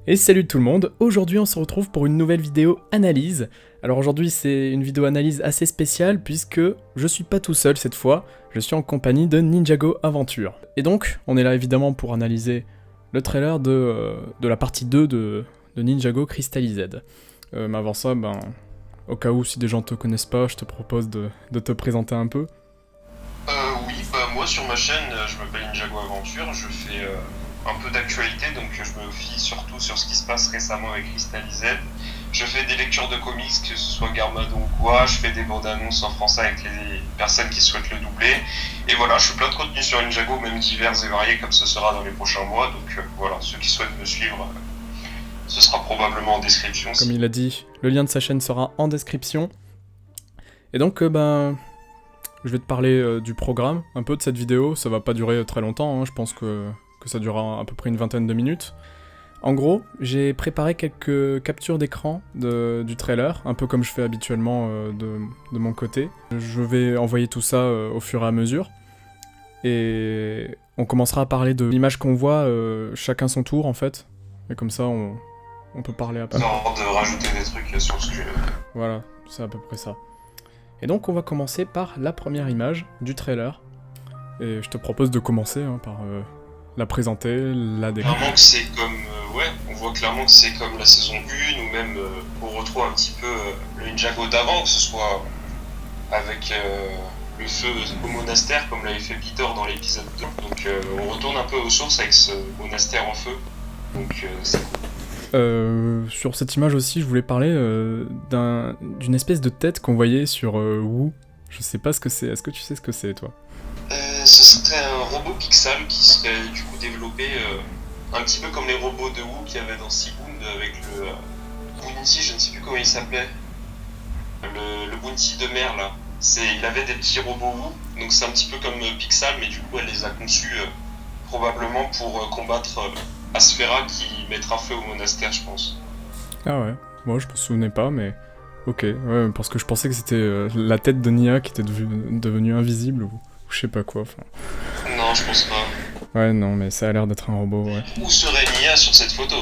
Et salut tout le monde, aujourd'hui on se retrouve pour une nouvelle vidéo analyse. Alors aujourd'hui c'est une vidéo analyse assez spéciale puisque je suis pas tout seul cette fois, je suis en compagnie de Ninjago Aventure. Et donc on est là évidemment pour analyser le trailer de la partie 2 de Ninjago Crystalized. Mais avant ça, au cas où si des gens te connaissent pas, je te propose de te présenter un peu. Oui, moi sur ma chaîne, je m'appelle Ninjago Aventure, je fais un peu d'actualité, donc je me fie surtout sur ce qui se passe récemment avec Crystalized. Je fais des lectures de comics, que ce soit Garmadon ou quoi, je fais des bandes annonces en français avec les personnes qui souhaitent le doubler. Et voilà, je fais plein de contenu sur Ninjago, même divers et variés, comme ce sera dans les prochains mois. Donc voilà, ceux qui souhaitent me suivre, ce sera probablement en description. Comme il a dit, le lien de sa chaîne sera en description. Et donc, je vais te parler du programme, un peu de cette vidéo. Ça va pas durer très longtemps, hein. Je pense que ça durera à peu près une vingtaine de minutes. En gros, j'ai préparé quelques captures d'écran du trailer, un peu comme je fais habituellement de mon côté. Je vais envoyer tout ça au fur et à mesure. Et on commencera à parler de l'image qu'on voit, chacun son tour en fait. Et comme ça, on peut parler après. Non, de rajouter des trucs sur ce que... Voilà, c'est à peu près ça. Et donc on va commencer par la première image du trailer. Et je te propose de commencer par la présenter, la décrire. Clairement que c'est comme... on voit clairement que c'est comme la saison 1, ou même on retrouve un petit peu le Ninjago d'avant, que ce soit avec le feu au monastère, comme l'avait fait Peter dans l'épisode 2. Donc on retourne un peu aux sources avec ce monastère en feu. Donc c'est cool. Sur cette image aussi, je voulais parler d'une espèce de tête qu'on voyait sur Wu. Je sais pas ce que c'est. Est-ce que tu sais ce que c'est, toi? Ce serait un robot Pixel qui serait du coup développé un petit peu comme les robots de Wu qu'il y avait dans Seabound avec le Bounty, je ne sais plus comment il s'appelait. Le Bounty de mer là. Il avait des petits robots Wu, donc c'est un petit peu comme Pixel, mais du coup elle les a conçus probablement pour combattre Asphera qui mettra feu au monastère, je pense. Ah ouais, moi je me souvenais pas, mais ok, ouais, parce que je pensais que c'était la tête de Nia qui était devenue invisible ou je sais pas quoi. Enfin... Non, je pense pas. Ouais, non, mais ça a l'air d'être un robot, ouais. Où serait Nia sur cette photo?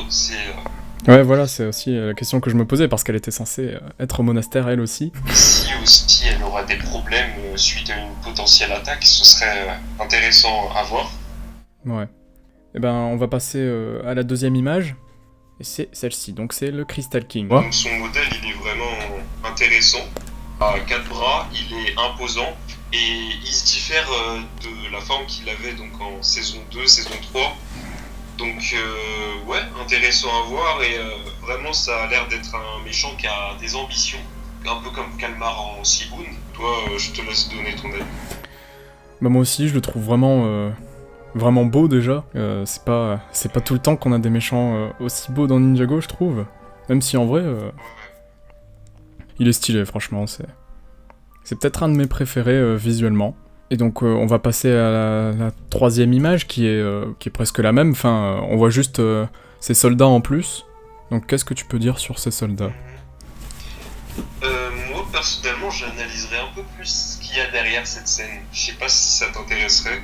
Ouais, voilà, c'est aussi la question que je me posais, parce qu'elle était censée être au monastère elle aussi. Si aussi elle aura des problèmes suite à une potentielle attaque, ce serait intéressant à voir. Ouais. Et on va passer à la deuxième image, et c'est celle-ci, donc c'est le Crystal King. Donc son modèle, il est vraiment intéressant. À 4 bras, il est imposant, et il se diffère de la forme qu'il avait donc en saison 2, saison 3. Donc ouais, intéressant à voir, et vraiment ça a l'air d'être un méchant qui a des ambitions, un peu comme Kalmar en Seabound. Toi, je te laisse donner ton avis. Moi aussi, je le trouve vraiment beau déjà. C'est pas tout le temps qu'on a des méchants aussi beaux dans Ninjago, je trouve. Même si en vrai, il est stylé, franchement. C'est peut-être un de mes préférés visuellement. Et donc on va passer à la troisième image qui est presque la même. Enfin, on voit juste ces soldats en plus. Donc qu'est-ce que tu peux dire sur ces soldats? Moi personnellement, j'analyserais un peu plus ce qu'il y a derrière cette scène. Je sais pas si ça t'intéresserait.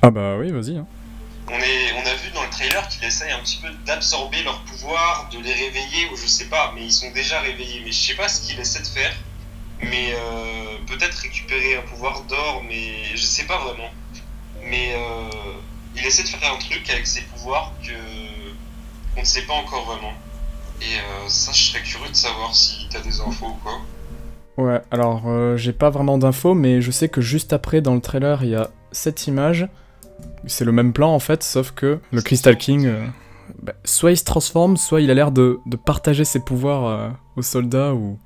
Ah bah oui, vas-y. Hein. On a vu dans le trailer qu'il essaye un petit peu d'absorber leur pouvoir, de les réveiller, ou je sais pas, mais ils sont déjà réveillés. Mais je sais pas ce qu'il essaie de faire. Mais peut-être récupérer un pouvoir d'or, mais je sais pas vraiment. Mais il essaie de faire un truc avec ses pouvoirs qu'on ne sait pas encore vraiment. Et ça, je serais curieux de savoir si t'as des infos ou quoi. Ouais, alors j'ai pas vraiment d'infos, mais je sais que juste après dans le trailer il y a cette image. C'est le même plan en fait, sauf que le Crystal King, soit il se transforme, soit il a l'air de partager ses pouvoirs aux soldats ou...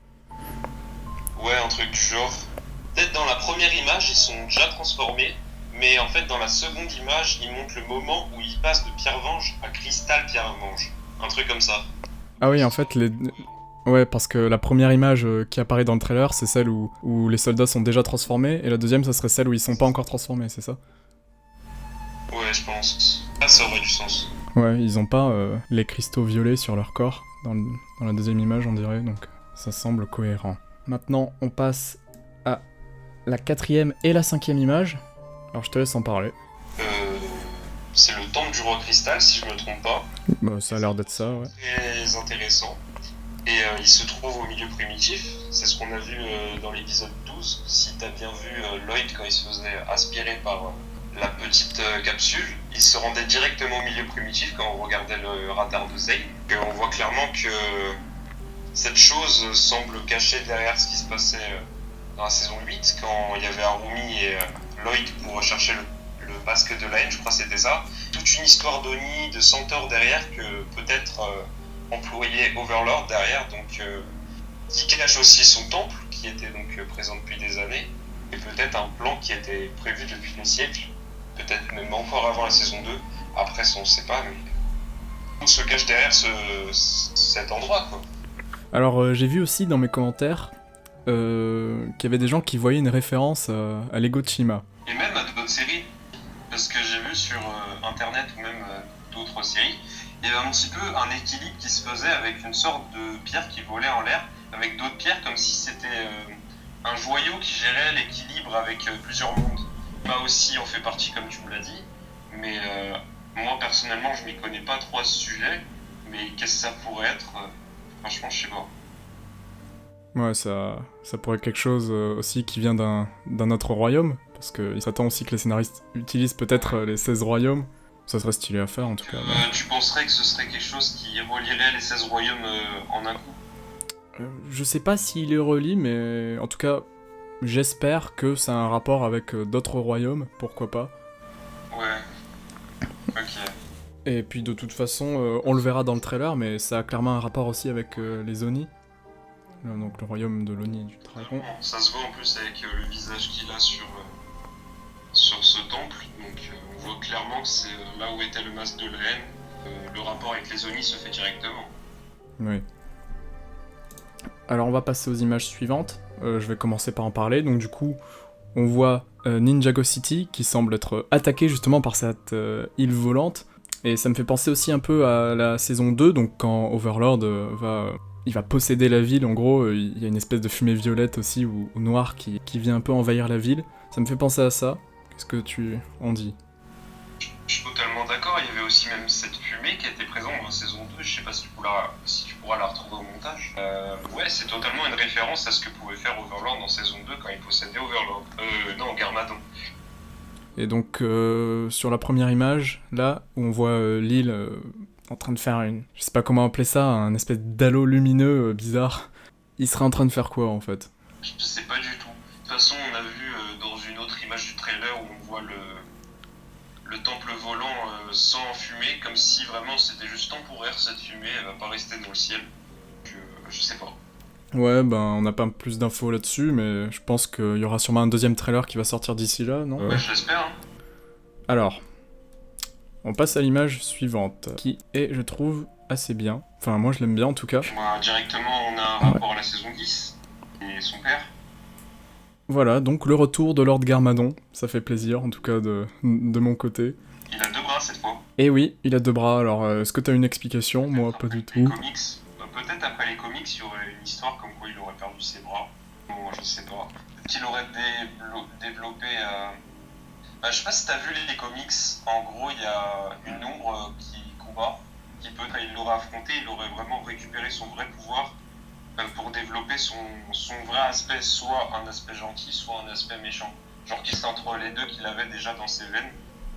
Ouais, un truc du genre. Peut-être dans la première image, ils sont déjà transformés, mais en fait, dans la seconde image, ils montrent le moment où ils passent de Pierre-Vange à Cristal Pierre-Vange. Un truc comme ça. Ah oui, en fait, ouais, parce que la première image qui apparaît dans le trailer, c'est celle où les soldats sont déjà transformés, et la deuxième, ça serait celle où ils sont pas encore transformés, c'est ça? Ouais, je pense. Ah, ça aurait du sens. Ouais, ils ont pas les cristaux violets sur leur corps, dans la deuxième image, on dirait, donc ça semble cohérent. Maintenant, on passe à la quatrième et la cinquième image. Alors, je te laisse en parler. c'est le temple du roi cristal, si je me trompe pas. Bah, ça a l'air d'être ça, ouais. Très intéressant. Et il se trouve au milieu primitif. C'est ce qu'on a vu dans l'épisode 12. Si t'as bien vu Lloyd quand il se faisait aspirer par la petite capsule, il se rendait directement au milieu primitif quand on regardait le radar de Zane. Et on voit clairement que cette chose semble cachée derrière ce qui se passait dans la saison 8, quand il y avait Harumi et Lloyd pour rechercher le masque de la haine, je crois que c'était ça. Toute une histoire d'Oni, de Centaure derrière que peut-être employé Overlord derrière, donc qui cache aussi son temple, qui était donc présent depuis des années, et peut-être un plan qui était prévu depuis des siècles, peut-être même encore avant la saison 2, après ça on sait pas, mais on se cache derrière cet endroit, quoi. Alors, j'ai vu aussi dans mes commentaires qu'il y avait des gens qui voyaient une référence à Lego Tsushima. Et même à d'autres séries, parce que j'ai vu sur internet ou même d'autres séries, il y avait un petit peu un équilibre qui se faisait avec une sorte de pierre qui volait en l'air, avec d'autres pierres comme si c'était un joyau qui gérait l'équilibre avec plusieurs mondes. Moi aussi en fait partie comme tu me l'as dit, mais moi personnellement je m'y connais pas trop à ce sujet, mais qu'est-ce que ça pourrait être franchement je sais pas. Ouais, ça pourrait être quelque chose aussi qui vient d'un autre royaume, parce qu'il s'attend aussi que les scénaristes utilisent peut-être les 16 royaumes. Ça serait stylé à faire en tout cas. Tu penserais que ce serait quelque chose qui relierait les 16 royaumes en un coup? Je sais pas s'il les relie, mais en tout cas, j'espère que ça a un rapport avec d'autres royaumes, pourquoi pas. Ouais, ok. Et puis de toute façon, on le verra dans le trailer, mais ça a clairement un rapport aussi avec les Oni. Donc le royaume de l'Oni et du dragon. Ça se voit en plus avec le visage qu'il a sur ce temple, donc on voit clairement que c'est là où était le masque de la haine. Le rapport avec les Oni se fait directement. Oui. Alors on va passer aux images suivantes. Je vais commencer par en parler. Donc du coup, on voit Ninjago City qui semble être attaqué justement par cette île volante. Et ça me fait penser aussi un peu à la saison 2, donc quand Overlord il va posséder la ville, en gros, il y a une espèce de fumée violette aussi, ou noire, qui vient un peu envahir la ville. Ça me fait penser à ça. Qu'est-ce que tu en dis? Je suis totalement d'accord, il y avait aussi même cette fumée qui était présente dans la saison 2, je sais pas si tu pourras la retrouver au montage. Ouais, c'est totalement une référence à ce que pouvait faire Overlord dans saison 2 quand il possédait Overlord. Non, Garmadon. Et donc, sur la première image, là, où on voit l'île en train de faire je sais pas comment appeler ça, un espèce d'halo lumineux bizarre. Il serait en train de faire quoi, en fait? Je sais pas du tout. De toute façon, on a vu dans une autre image du trailer où on voit le temple volant sans fumée, comme si vraiment c'était juste temporaire cette fumée, elle va pas rester dans le ciel. Je sais pas. Ouais, ben on n'a pas plus d'infos là-dessus, mais je pense qu'il y aura sûrement un deuxième trailer qui va sortir d'ici là, non? Ouais, je l'espère. Hein. Alors, on passe à l'image suivante, qui est, je trouve, assez bien. Enfin, moi je l'aime bien en tout cas. Directement, on a un rapport à la saison 10 et son père. Voilà, donc le retour de Lord Garmadon, ça fait plaisir en tout cas de mon côté. Il a 2 bras cette fois. Et oui, il a 2 bras, alors est-ce que t'as une explication? Moi pas du tout. Peut-être après les comics, il y aurait une histoire comme quoi il aurait perdu ses bras. Bon, je sais pas. Peut-être qu'il aurait développé... je sais pas si t'as vu les comics, en gros il y a une ombre qui combat, qui peut, quand il l'aurait affronté, il aurait vraiment récupéré son vrai pouvoir pour développer son vrai aspect, soit un aspect gentil, soit un aspect méchant. Genre qui serait entre les deux qu'il avait déjà dans ses veines.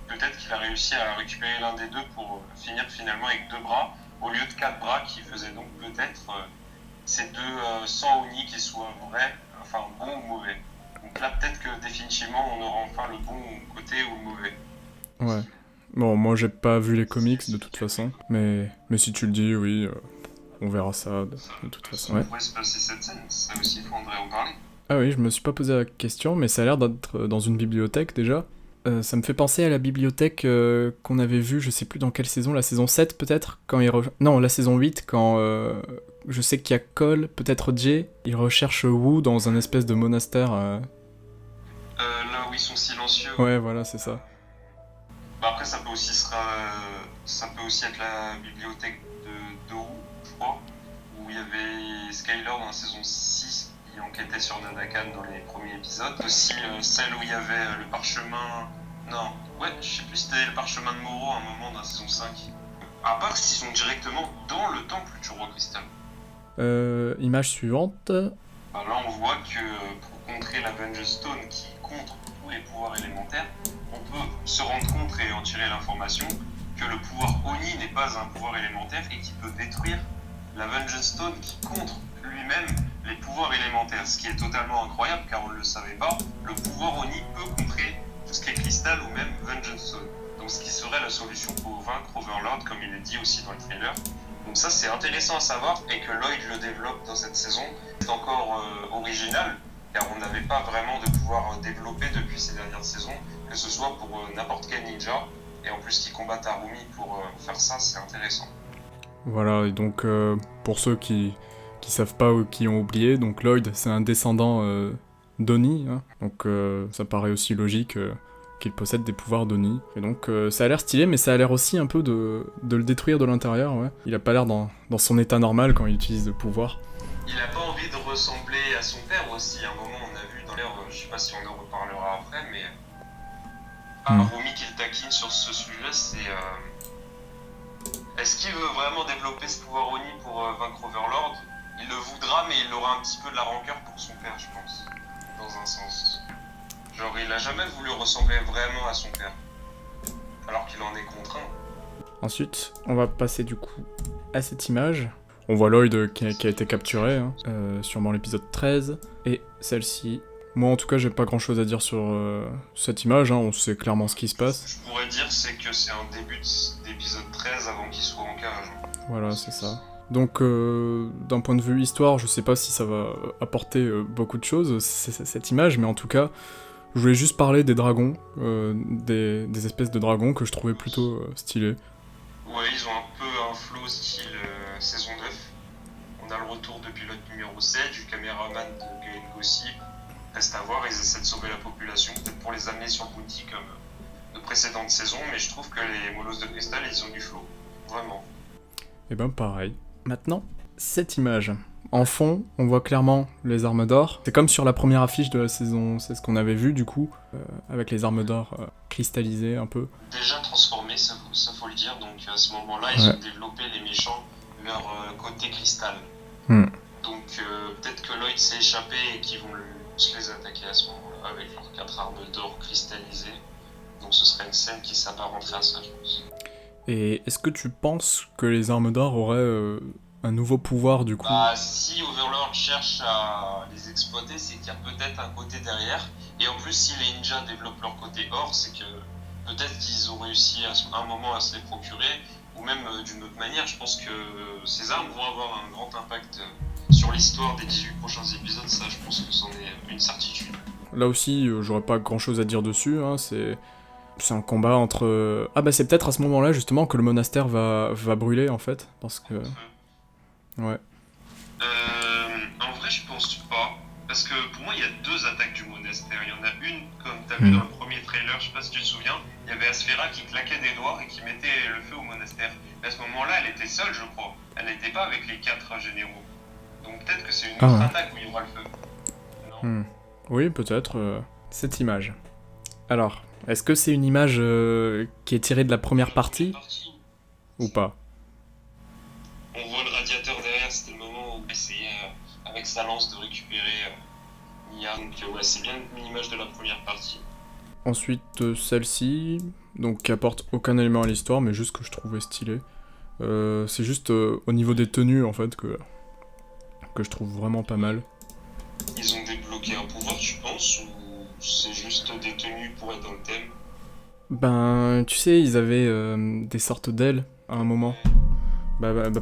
Peut-être qu'il a réussi à récupérer l'un des deux pour finir finalement avec 2 bras, au lieu de 4 bras, qui faisaient donc peut-être ces 2 sangs Oni qui soient vrais, enfin bons ou mauvais. Donc là peut-être que définitivement on aura enfin le bon côté ou le mauvais. Ouais. Bon, moi j'ai pas vu les comics de toute façon, mais si tu le dis, oui, on verra ça de toute façon. Ouais. Ça pourrait se passer cette scène, ça aussi il faudrait en parler. Ah oui, je me suis pas posé la question, mais ça a l'air d'être dans une bibliothèque déjà. Ça me fait penser à la bibliothèque qu'on avait vue, je sais plus dans quelle saison, la saison 7 peut-être, quand non, la saison 8, quand je sais qu'il y a Cole, peut-être Jay, ils recherchent Wu dans un espèce de monastère. Là où ils sont silencieux. Ouais, voilà, c'est ça. Bah après ça peut aussi être la bibliothèque de Doru, je crois, où il y avait Skyler dans la saison 6 qui enquêtait sur Nanakan dans les premiers épisodes. Aussi celle où il y avait le parchemin... Non, Ouais, je sais plus si c'était le parchemin de Moro à un moment dans la saison 5. À part s'ils sont directement dans le temple du roi cristal. Image suivante. Bah là, on voit que pour contrer la Vengeance Stone qui contre tous les pouvoirs élémentaires, on peut se rendre compte et en tirer l'information que le pouvoir Oni n'est pas un pouvoir élémentaire et qui peut détruire la Vengeance Stone qui contre lui-même les pouvoirs élémentaires. Ce qui est totalement incroyable car on ne le savait pas, le pouvoir Oni peut contrer tout ce qui est cristal ou même Vengeance Stone. Donc ce qui serait la solution pour vaincre Overlord, comme il est dit aussi dans le trailer. Donc ça c'est intéressant à savoir et que Lloyd le développe dans cette saison. C'est encore original car on n'avait pas vraiment de pouvoir développer depuis ces dernières saisons, que ce soit pour n'importe quel ninja et en plus qui combattent Harumi pour faire ça, c'est intéressant. Voilà, et donc pour ceux qui savent pas ou qui ont oublié, donc Lloyd c'est un descendant d'Oni, hein, donc ça paraît aussi logique qu'il possède des pouvoirs d'Oni. Et donc ça a l'air stylé, mais ça a l'air aussi un peu de le détruire de l'intérieur, ouais. Il a pas l'air dans son état normal quand il utilise le pouvoir. Il a pas envie de ressembler à son père aussi, à un moment on a vu dans l'air, je sais pas si on en reparlera après, mais Harumi qui le taquine sur ce sujet, c'est... Est-ce qu'il veut vraiment développer ce pouvoir Oni pour vaincre Overlord? Il le voudra, mais il aura un petit peu de la rancœur pour son père, je pense, dans un sens. Genre, il a jamais voulu ressembler vraiment à son père, alors qu'il en est contraint. Ensuite, on va passer du coup à cette image. On voit Lloyd qui a été capturé, hein, sûrement l'épisode 13, et celle-ci. Moi en tout cas j'ai pas grand chose à dire sur cette image, hein, on sait clairement ce qui se passe. Je pourrais dire c'est que c'est un début d'épisode 13 avant qu'il soit en cage. Voilà, c'est ça. Donc d'un point de vue histoire, je sais pas si ça va apporter beaucoup de choses, cette image, mais en tout cas, je voulais juste parler des dragons, des espèces de dragons que je trouvais plutôt stylés. Ouais, ils ont un peu un flow style saison 9. On a le retour du pilote numéro 7, du caméraman de Galen Gossip. Reste à voir, ils essaient de sauver la population, peut-être pour les amener sur le bounty comme de précédentes saisons, mais je trouve que les molosses de cristal, ils ont du flow. Vraiment. Et ben pareil. Maintenant, cette image. En fond, on voit clairement les armes d'or. C'est comme sur la première affiche de la saison, c'est ce qu'on avait vu du coup, avec les armes d'or cristallisées un peu. Déjà transformées, ça faut le dire, donc à ce moment-là, ils ont développé les méchants, leur côté cristal. Donc peut-être que Lloyd s'est échappé et qu'ils vont se les attaquer à ce moment-là avec leurs 4 armes d'or cristallisées. Donc ce serait une scène qui s'apparenterait à ça, je pense. Et est-ce que tu penses que les armes d'or auraient un nouveau pouvoir du coup? Bah si Overlord cherche à les exploiter, c'est qu'il y a peut-être un côté derrière. Et en plus si les ninjas développent leur côté or, c'est que peut-être qu'ils ont réussi à un moment à se les procurer. Ou même d'une autre manière, je pense que ces armes vont avoir un grand impact sur l'histoire des 18 prochains épisodes, ça je pense que c'en est une certitude. Là aussi, j'aurais pas grand chose à dire dessus, hein, c'est un combat entre... Ah bah c'est peut-être à ce moment-là justement que le monastère va brûler en fait, parce que... Ouais. En vrai je pense pas, parce que pour moi il y a 2 attaques du monastère, il y en a une comme t'as vu dans le premier trailer, je sais pas si tu te souviens, il y avait Asphera qui claquait des doigts et qui mettait le feu au monastère. Et à ce moment-là elle était seule je crois, elle n'était pas avec les 4 généraux. Donc peut-être que c'est une autre attaque où il y aura le feu. Non. Oui, peut-être. Cette image. Alors, est-ce que c'est une image qui est tirée de la première partie ou pas? On voit le radiateur derrière, c'était le moment où il essayait avec sa lance de récupérer Nia. Donc ouais, c'est bien une image de la première partie. Ensuite, celle-ci, donc qui apporte aucun élément à l'histoire, mais juste que je trouvais stylé. C'est juste au niveau des tenues en fait que je trouve vraiment pas mal. Ils ont débloqué un pouvoir, tu penses, ou c'est juste des tenues pour être dans le thème? Ben, tu sais, ils avaient des sortes d'ailes à un moment.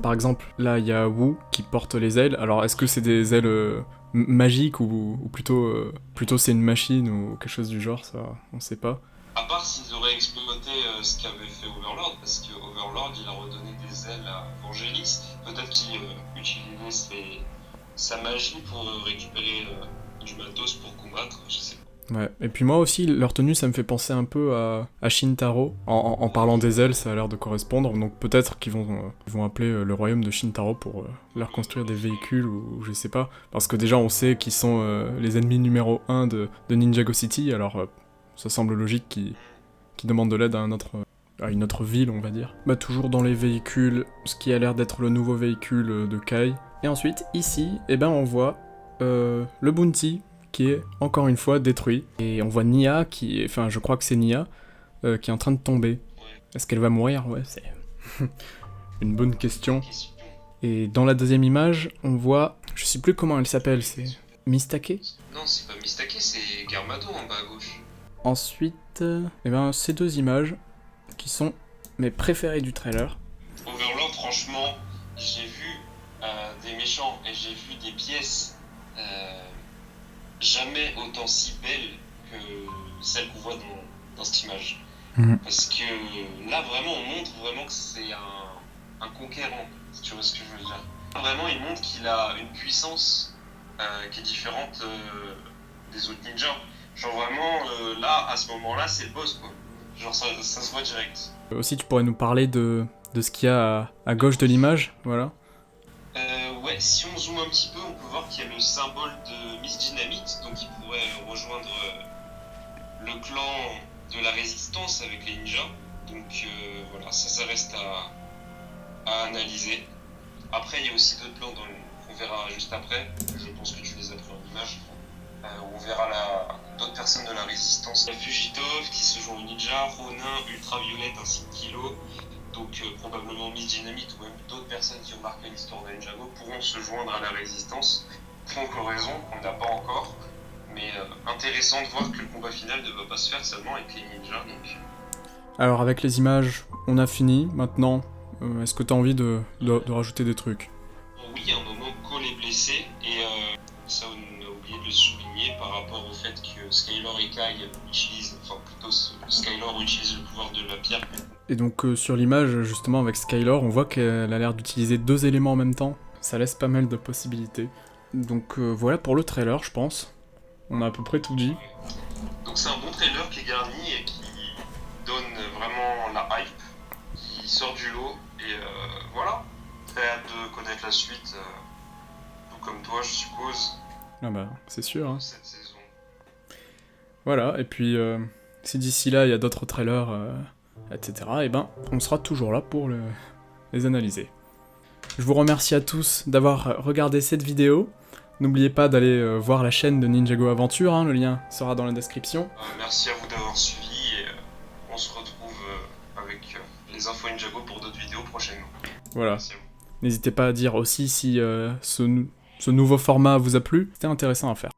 Par exemple, là, il y a Wu qui porte les ailes. Alors, est-ce que c'est des ailes magiques ou plutôt c'est une machine ou quelque chose du genre, ça, on sait pas. À part s'ils auraient exploité ce qu'avait fait Overlord, parce que Overlord, il a redonné des ailes à Vangelis. Peut-être qu'il utilisait sa magie pour récupérer du matos pour combattre, je sais pas. Ouais, et puis moi aussi, leur tenue, ça me fait penser un peu à Shintaro. En parlant des ailes, ça a l'air de correspondre, donc peut-être qu'ils vont appeler le royaume de Shintaro pour leur construire des véhicules, ou je sais pas. Parce que déjà, on sait qu'ils sont les ennemis numéro 1 de Ninjago City, alors ça semble logique qui demande de l'aide à une autre ville, on va dire. Bah toujours dans les véhicules, ce qui a l'air d'être le nouveau véhicule de Kai. Et ensuite, ici, eh ben on voit le Bounty, qui est encore une fois détruit. Et on voit Nia, enfin je crois que c'est Nia, qui est en train de tomber. Est-ce qu'elle va mourir? Ouais, c'est une bonne question. Et dans la deuxième image, on voit, je sais plus comment elle s'appelle, c'est Mistake? Non, c'est pas Mistake, c'est Garmado en bas à gauche. Ensuite, eh ben, ces deux images qui sont mes préférées du trailer. Overlord, franchement, j'ai vu des méchants et j'ai vu des pièces jamais autant si belles que celles qu'on voit dans cette image. Parce que là, vraiment, on montre vraiment que c'est un conquérant, si tu vois ce que je veux dire. Vraiment, il montre qu'il a une puissance qui est différente des autres ninjas. Genre vraiment, là, à ce moment-là, c'est le boss, quoi. Genre ça se voit direct. Aussi, tu pourrais nous parler de ce qu'il y a à gauche de l'image, voilà. Ouais, si on zoome un petit peu, on peut voir qu'il y a le symbole de Miss Dynamite, donc il pourrait rejoindre le clan de la résistance avec les ninjas. Donc voilà, ça reste à analyser. Après, il y a aussi d'autres plans qu'on verra juste après. Je pense que tu les as pris en image. On verra d'autres personnes de la résistance. Il y a Fugitov qui se joint au ninja, Ronin, Ultraviolette ainsi que Kilo. Donc probablement Miss Dynamite ou même d'autres personnes qui ont marqué l'histoire de Ninjago pourront se joindre à la résistance. Pour raison qu'on n'a pas encore. Mais intéressant de voir que le combat final ne va pas se faire seulement avec les ninjas. Donc. Alors avec les images, on a fini. Maintenant, est-ce que tu as envie de rajouter des trucs? Oui, à un moment, Cole est blessé et ça on a oublié de le souligner par rapport au fait que Skylar et Kai utilisent, enfin plutôt Skylar utilise le pouvoir de la pierre. Et donc sur l'image, justement avec Skylar, on voit qu'elle a l'air d'utiliser deux éléments en même temps. Ça laisse pas mal de possibilités. Donc voilà pour le trailer, je pense. On a à peu près tout dit. Donc c'est un bon trailer qui est garni et qui donne vraiment la hype, qui sort du lot et voilà. Très hâte de connaître la suite, tout comme toi je suppose. Ah bah c'est sûr. Hein. Cette saison. Voilà, et puis si d'ici là il y a d'autres trailers, etc., et ben on sera toujours là pour les analyser. Je vous remercie à tous d'avoir regardé cette vidéo. N'oubliez pas d'aller voir la chaîne de Ninjago Aventure, hein, le lien sera dans la description. Merci à vous d'avoir suivi et on se retrouve avec les infos Ninjago pour d'autres vidéos prochainement. Voilà. N'hésitez pas à dire aussi si ce nouveau format vous a plu, c'était intéressant à faire.